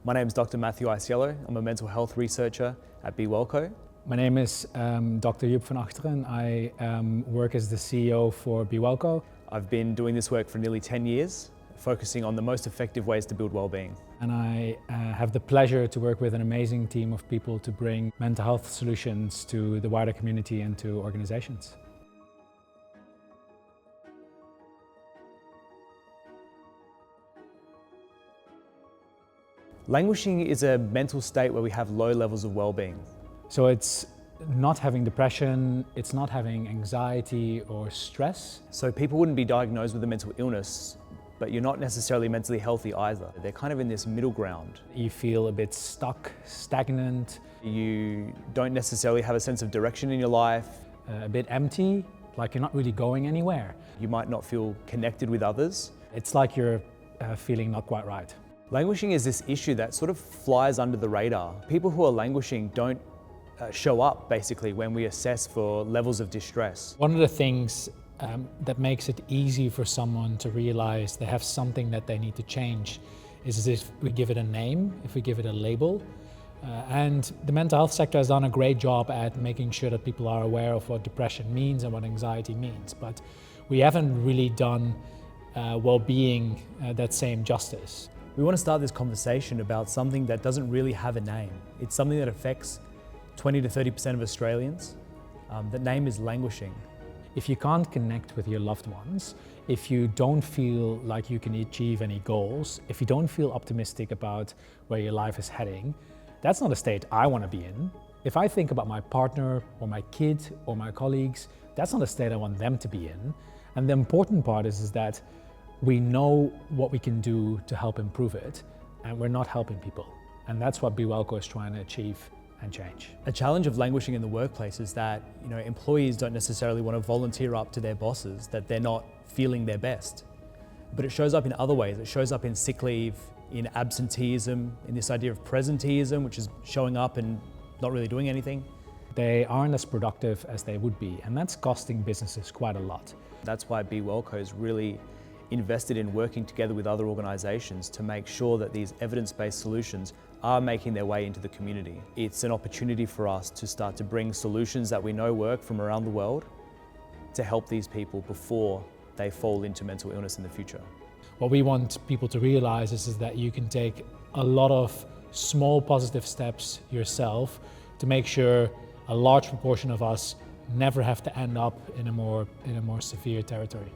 My name is Dr. Iasiello. I'm a mental health researcher at Wellbeing. My name is Dr. Joep van Agteren. I work as the CEO for Wellbeing. I've been doing this work for nearly 10 years, focusing on the most effective ways to build well-being. And I have the pleasure to work with an amazing team of people to bring mental health solutions to the wider community and to organizations. Languishing is a mental state where we have low levels of well-being. So it's not having depression, it's not having anxiety or stress. So people wouldn't be diagnosed with a mental illness, but you're not necessarily mentally healthy either. They're kind of in this middle ground. You feel a bit stuck, stagnant. You don't necessarily have a sense of direction in your life. A bit empty, like you're not really going anywhere. You might not feel connected with others. It's like you're feeling not quite right. Languishing is this issue that sort of flies under the radar. People who are languishing don't show up basically when we assess for levels of distress. One of the things that makes it easy for someone to realize they have something that they need to change is if we give it a name, if we give it a label. And the mental health sector has done a great job at making sure that people are aware of what depression means and what anxiety means. But we haven't really done well-being that same justice. We want to start this conversation about something that doesn't really have a name. It's something that affects 20 to 30% of Australians. The name is languishing. If you can't connect with your loved ones, if you don't feel like you can achieve any goals, if you don't feel optimistic about where your life is heading, that's not a state I want to be in. If I think about my partner or my kid or my colleagues, that's not a state I want them to be in. And the important part is that we know what we can do to help improve it, and we're not helping people. And that's what Wellbeing is trying to achieve and change. A challenge of languishing in the workplace is that employees don't necessarily want to volunteer up to their bosses that they're not feeling their best. But it shows up in other ways. It shows up in sick leave, in absenteeism, in this idea of presenteeism, which is showing up and not really doing anything. They aren't as productive as they would be, and that's costing businesses quite a lot. That's why Wellbeing is really invested in working together with other organisations to make sure that these evidence-based solutions are making their way into the community. It's an opportunity for us to start to bring solutions that we know work from around the world to help these people before they fall into mental illness in the future. What we want people to realise is that you can take a lot of small positive steps yourself to make sure a large proportion of us never have to end up in a more severe territory.